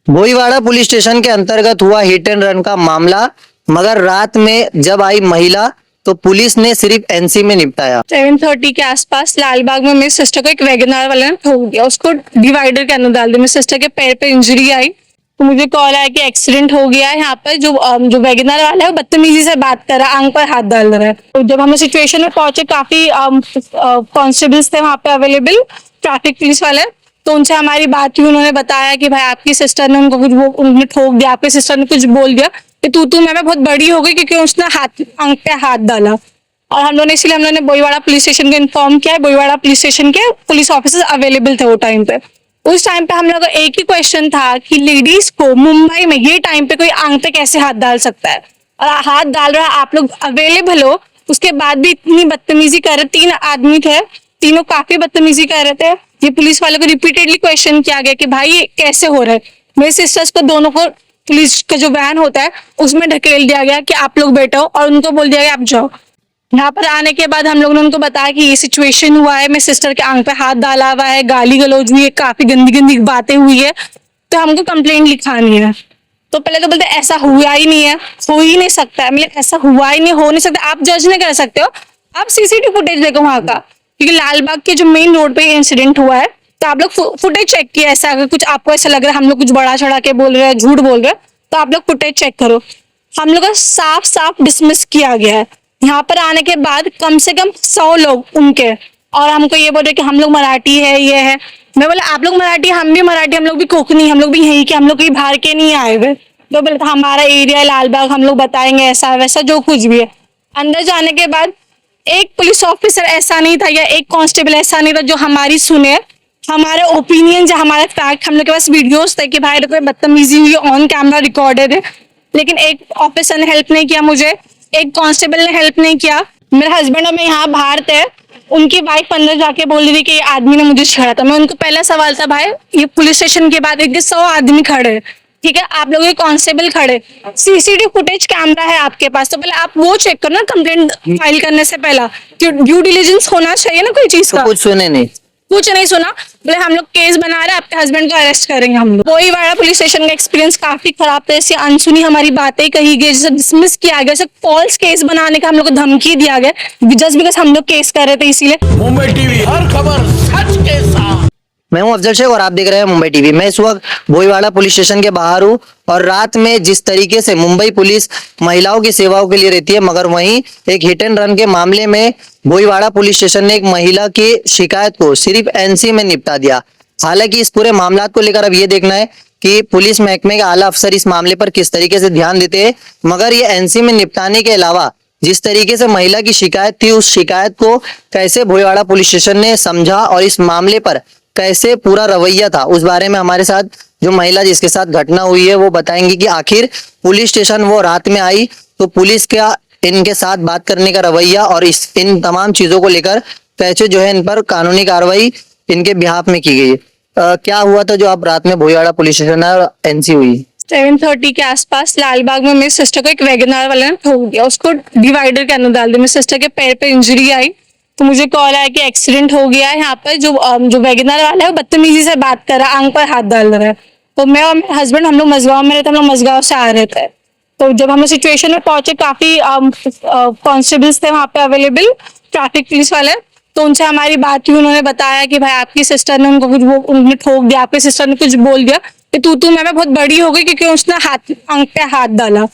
Bhoiwada police station के अंतर्गत हुआ हिट एंड रन का मामला, मगर रात में जब आई महिला तो पुलिस ने सिर्फ एनसी में निपटाया। 7:30 के आसपास लालबाग में मेरी सिस्टर को एक वैगनआर वाले ने ठोक दिया, उसको डिवाइडर के अंदर डाल दिया। मेरी सिस्टर के पैर पे इंजरी आई तो मुझे कॉल आया कि एक्सीडेंट हो गया है। यहाँ पर जो वैगनआर वाला है वो बदतमीजी से बात कर रहा है, आंख पर हाथ डाल रहा है। तो जब हम सिचुएशन में पहुंचे, काफी कॉन्स्टेबल्स थे वहाँ पे अवेलेबल, ट्रैफिक पुलिस वाले। तो उनसे हमारी बात हुई, उन्होंने बताया कि भाई आपकी सिस्टर ने उनको कुछ उन्होंने ठोक दिया, आपकी सिस्टर ने कुछ बोल दिया। तू मैं बहुत बड़ी हो गई क्योंकि उसने आंख पे हाथ डाला। और हम लोगों ने इसलिए हम लोगों ने बोईवाड़ा पुलिस स्टेशन को इन्फॉर्म किया। बोईवाड़ा पुलिस स्टेशन के पुलिस ऑफिसर अवेलेबल थे वो टाइम पे। उस टाइम पे हम लोग का एक ही क्वेश्चन था कि लेडीज को मुंबई में ये टाइम पे कोई आंख पे कैसे हाथ डाल सकता है, और हाथ डाल रहा है, आप लोग अवेलेबल हो, उसके बाद भी इतनी बदतमीजी कर रहे। 3 आदमी थे, तीनों काफी बदतमीजी कर रहे थे। ये पुलिस वालों को रिपीटेडली क्वेश्चन किया गया कि भाई ये कैसे हो रहा है। मेरे सिस्टर्स को दोनों को पुलिस का जो वैन होता है उसमें ढकेल दिया गया कि आप लोग बैठो, और उनको बोल दिया गया आप जाओ। यहाँ पर आने के बाद हम लोगों ने उनको बताया कि ये सिचुएशन हुआ है, मेरे सिस्टर के आंख पे हाथ डाला हुआ है, गाली गलौज हुई है, काफी गंदी गंदी बातें हुई है, तो हमको कंप्लेंट लिखानी है। तो पहले तो बोलते ऐसा हुआ ही नहीं है, हो ही नहीं सकता है। मतलब ऐसा हुआ ही नहीं, हो नहीं सकता, आप जज नहीं कर सकते हो, आप सीसीटीवी फुटेज देखो वहां का, क्योंकि लालबाग के जो मेन रोड पे इंसिडेंट हुआ है, तो आप लोग फुटेज चेक किया। ऐसा अगर कुछ आपको ऐसा लग रहा है हम लोग कुछ बड़ा चढ़ा के बोल रहे हैं, झूठ बोल रहे हैं, तो आप लोग फुटेज चेक करो। हम लोग का साफ साफ डिसमिस किया गया है। यहाँ पर आने के बाद कम से कम 100 लोग उनके, और हमको ये बोल रहे कि हम लोग मराठी है, ये है। मैं बोले आप लोग मराठी, हम भी मराठी, हम लोग भी कोकनी, हम लोग भी यही के, हम लोग कहीं बाहर के नहीं आए हुए। तो बोले हमारा एरिया लालबाग, हम लोग बताएंगे ऐसा वैसा जो कुछ भी है। अंदर जाने के बाद एक पुलिस ऑफिसर ऐसा नहीं था या एक कांस्टेबल ऐसा नहीं था जो हमारी सुने, हमारे ओपिनियन या हमारे फैक्ट, हम लोग के पास वीडियोस थे कि भाई कोई बदतमीजी हुई, ऑन कैमरा रिकॉर्डेड है। लेकिन एक ऑफिसर ने हेल्प नहीं किया मुझे, एक कांस्टेबल ने हेल्प नहीं किया। मेरे हस्बैंड और मैं यहाँ बाहर थे, उनकी वाइफ अंदर जाके बोल रही थी कि ये आदमी ने मुझे छेड़ा था। मैं उनको पहला सवाल था, भाई ये पुलिस स्टेशन के बाद 100 आदमी खड़े, ठीक है, आप लोग ये कांस्टेबल खड़े, सीसीटीवी फुटेज कैमरा है आपके पास, तो पहले आप वो चेक करो ना कंप्लेंट फाइल करने से पहला, ड्यू डिलिजेंस होना चाहिए ना कोई चीज का। कुछ सुने नहीं, कुछ नहीं सुना। बोले हम लोग केस बना रहे हैं, आपके हस्बैंड को अरेस्ट करेंगे हम लोग। बोईवाड़ा पुलिस स्टेशन का एक्सपीरियंस काफी खराब था। ऐसी अनसुनी हमारी बातें कही गई, जैसे डिसमिस किया गया, जैसे फॉल्स केस बनाने का हम लोग को धमकी दिया गया, जस्ट बिकॉज हम लोग केस कर रहे थे इसीलिए। मुंबई टीवी हर खबर सच के साथ। मैं हूं अफजल शेख और आप देख रहे हैं मुंबई टीवी। मैं इस वक्त भोईवाड़ा पुलिस स्टेशन के बाहर हूं, और रात में जिस तरीके से मुंबई पुलिस महिलाओं की सेवाओं के लिए रहती है, मगर वहीं एक हिट एंड रन के मामले में भोईवाड़ा पुलिस स्टेशन ने एक महिला की शिकायत को सिर्फ एनसी में निपटा दिया। हालांकि इस पूरे मामला को लेकर अब ये देखना है कि पुलिस महकमे के आला अफसर इस मामले पर किस तरीके से ध्यान देते हैं। मगर ये एनसी में निपटाने के अलावा जिस तरीके से महिला की शिकायत थी, उस शिकायत को कैसे भोईवाड़ा पुलिस स्टेशन ने समझा और इस मामले पर कैसे पूरा रवैया था, उस बारे में हमारे साथ जो महिला जिसके साथ घटना हुई है वो बताएंगी कि आखिर पुलिस स्टेशन वो रात में आई तो पुलिस का इनके साथ बात करने का रवैया और इन तमाम चीजों को लेकर कैसे जो है इन पर कानूनी कार्रवाई इनके बिहाफ में की गई। क्या हुआ था जो आप रात में भोईवाड़ा पुलिस स्टेशन आए और एनसी हुई? 7:30 के आसपास लालबाग में मेरी सिस्टर को एक वैगनआर वाले ने ठोक दिया, उसको डिवाइडर के अंदर डाल दिया। मेरी सिस्टर के पैर पे इंजरी आई तो मुझे कॉल आया कि एक्सीडेंट हो गया है। यहाँ पर जो वैगनआर वाला है वो बदतमीजी से बात कर रहा है, आंख पर हाथ डाल रहा है। तो मैं और मेरे हस्बैंड हम लोग मझगांव में रहते, हम लोग मझगांव से आ रहे थे। तो जब हम लोग सिचुएशन में पहुंचे, काफी कॉन्स्टेबल्स थे वहाँ पे अवेलेबल, ट्रैफिक पुलिस वाले। तो उनसे हमारी बात हुई, उन्होंने बताया कि भाई आपकी सिस्टर ने उनको कुछ उन्होंने ठोक दिया, आपकी सिस्टर ने कुछ बोल दिया। तू मैं बहुत बड़ी हो गई क्योंकि उसने आंख पे हाथ डाला।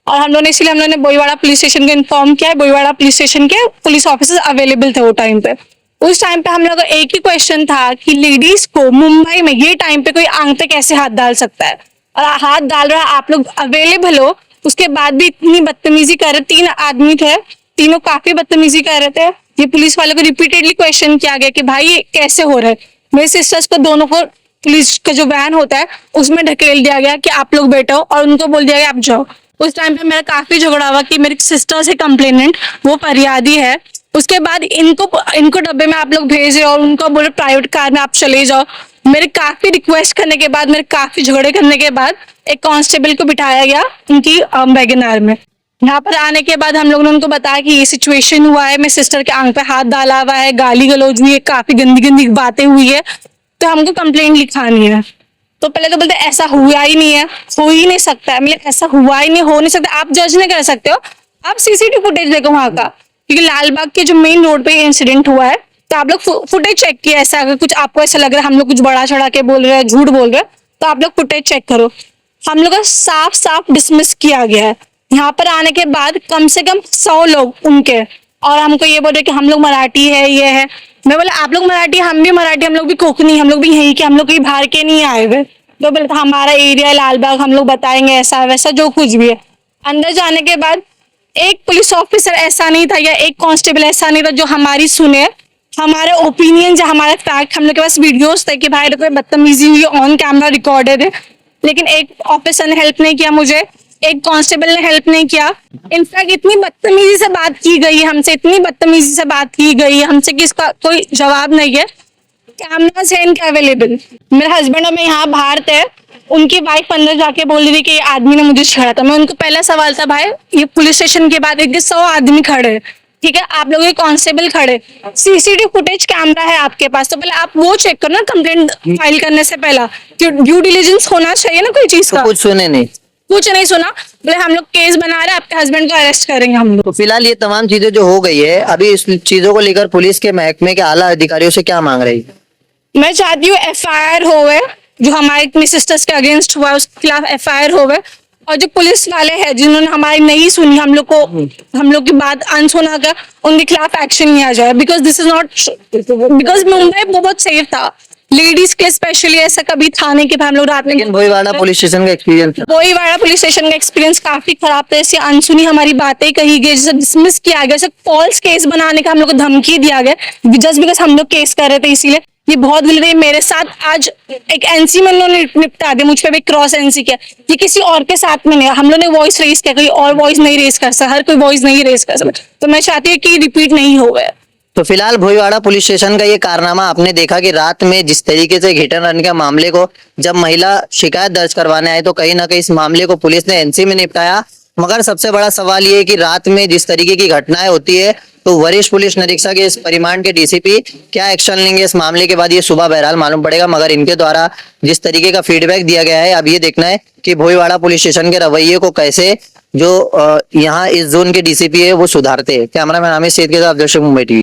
और हम लोगों ने इसलिए हम लोगों ने बोईवाड़ा पुलिस स्टेशन को इन्फॉर्म किया। बोईवाड़ा पुलिस स्टेशन के पुलिस ऑफिसर अवेलेबल थे वो टाइम पे। उस टाइम पे हम लोग का एक ही क्वेश्चन था कि लेडीज को मुंबई में ये टाइम पे कोई आंख पे कैसे हाथ डाल सकता है, और हाथ डाल रहा है, आप लोग अवेलेबल हो, उसके बाद भी इतनी बदतमीजी कर रहे। 3 आदमी थे, तीनों काफी बदतमीजी कर रहे थे। ये पुलिस वालों को रिपीटेडली क्वेश्चन किया गया कि भाई ये कैसे हो रहा है। मेरे सिस्टर्स को दोनों को पुलिस का जो वैन होता है उसमें ढकेल दिया गया कि आप लोग बैठो, और उनको बोल दिया गया आप जाओ। उस टाइम पे मेरा काफी झगड़ा हुआ कि मेरी सिस्टर से कंप्लेनेंट वो फरियादी है। उसके बाद इनको डब्बे में आप लोग भेज रहे हो और उनको बोले प्राइवेट कार में आप चले जाओ। मेरे काफी रिक्वेस्ट करने के बाद, मेरे काफी झगड़े करने के बाद एक कांस्टेबल को बिठाया गया उनकी वैगनआर में। यहाँ पर आने के बाद हम लोगों ने उनको बताया कि ये सिचुएशन हुआ है, मेरे सिस्टर के आंख पे हाथ डाला हुआ है, गाली गलौज हुई है, काफी गंदी गंदी बातें हुई है, तो हमको कंप्लेंट लिखानी है। तो पहले तो बोलते ऐसा हुआ ही नहीं है, हो ही नहीं सकता है, मतलब ऐसा हुआ ही नहीं, हो नहीं सकता। आप जज नहीं कर सकते हो, आप सीसीटीवी फुटेज देखो वहां का, क्योंकि लालबाग के जो मेन रोड पे इंसिडेंट हुआ है, तो आप लोग फुटेज चेक किया। ऐसा अगर कुछ आपको ऐसा लग रहा है हम लोग कुछ बड़ा चढ़ा के बोल रहे हैं, झूठ बोल रहे हैं, तो आप लोग फुटेज चेक करो। हम लोग का साफ साफ डिसमिस किया गया है। यहाँ पर आने के बाद कम से कम 100 लोग उनके, और हमको ये बोल रहे कि हम लोग मराठी है, ये है। मैं बोला आप लोग मराठी, हम भी मराठी, हम लोग भी कोकनी, हम लोग भी यहीं के, हम लोग कहीं बाहर के नहीं आए हुए। तो बोले था हमारा एरिया है लालबाग, हम लोग बताएंगे ऐसा वैसा जो कुछ भी है। अंदर जाने के बाद एक पुलिस ऑफिसर ऐसा नहीं था या एक कांस्टेबल ऐसा नहीं था जो हमारी सुने, हमारे ओपिनियन या हमारे फैक्ट, हम लोग के पास वीडियोस थे कि भाई कोई बदतमीजी हुई, ऑन कैमरा रिकॉर्डेड है, लेकिन एक ऑफिसर ने हेल्प नहीं किया मुझे, एक कांस्टेबल ने हेल्प नहीं किया। इनफैक्ट इतनी बदतमीजी से बात की गई है हमसे, इतनी बदतमीजी से बात की गई है हमसे कि इसका कोई जवाब नहीं है। कैमरास है इनके अवेलेबल। मेरे हस्बैंड और मैं यहाँ बाहर थे, उनकी वाइफ अंदर जाके बोल रही थी कि ये आदमी ने मुझे छेड़ा था। मैं उनको पहला सवाल था, भाई ये पुलिस स्टेशन के बाद 100 आदमी खड़े हैं, ठीक है, आप लोग ये कांस्टेबल खड़े, सीसीटीवी फुटेज कैमरा है आपके पास, तो पहले आप वो चेक करो ना कंप्लेंट फाइल करने से पहला, ड्यू डिलिजेंस होना चाहिए ना कोई चीज तो का। कुछ सुने नहीं। कुछ नहीं सुना, बोले हम लोग केस बना रहे हैं, आपके हस्बैंड को अरेस्ट करेंगे हम लोग। तो फिलहाल ये तमाम चीजें जो हो गई है, अभी इस चीजों को लेकर पुलिस के महकमे के आला अधिकारियों से क्या मांग रही है? मैं चाहती हूँ FIR होवे, जो हमारे अपनी सिस्टर्स के अगेंस्ट हुआ उसके खिलाफ FIR होवे, और जो पुलिस वाले हैं जिन्होंने हमारी नहीं सुनी, हम लोग की बात अनसुना कर, उनके खिलाफ एक्शन लिया जाए। Because this is not, because Mumbai बहुत सेफ था लेडीज के, स्पेशली ऐसा कभी था नहीं कि हम लोग रात में। लेकिन भोईवाड़ा पुलिस स्टेशन का एक्सपीरियंस भोईवाड़ा पुलिस स्टेशन का एक्सपीरियंस काफी खराब था। ऐसी अनसुनी हमारी बातें कही गई, जैसे डिसमिस किया गया, जैसे फॉल्स केस बनाने का हम लोग को धमकी दिया गया जस्ट बिकॉज हम लोग केस कर रहे थे, इसीलिए ये बहुत गलत है। मेरे साथ आज एक NC में उन्होंने निपटा दिया, मुझ पे भी क्रॉस NC किया, ये किसी और के साथ में नहीं, हम लोग ने वॉइस रेज किया, कोई और वॉइस नहीं रेज कर सकता, हर कोई वॉइस नहीं रेज कर सकता। तो मैं चाहती हूँ कि रिपीट नहीं हो गया। तो फिलहाल भोईवाड़ा पुलिस स्टेशन का ये कारनामा आपने देखा कि रात में जिस तरीके से हिट एंड रन के मामले को जब महिला शिकायत दर्ज करवाने आई, तो कहीं ना कहीं इस मामले को पुलिस ने NC में निपटाया। मगर सबसे बड़ा सवाल ये है कि रात में जिस तरीके की घटनाएं होती है, तो वरिष्ठ पुलिस निरीक्षक इस परिमाण के DCP क्या एक्शन लेंगे इस मामले के बाद, ये सुबह बहरहाल मालूम पड़ेगा। मगर इनके द्वारा जिस तरीके का फीडबैक दिया गया है, अब ये देखना है कि भोईवाड़ा पुलिस स्टेशन के रवैये को कैसे जो यहाँ इस जोन के DCP है वो सुधारते हैं। कैमरामैन आमिर सैयद के साथ दर्शक मुंबई TV।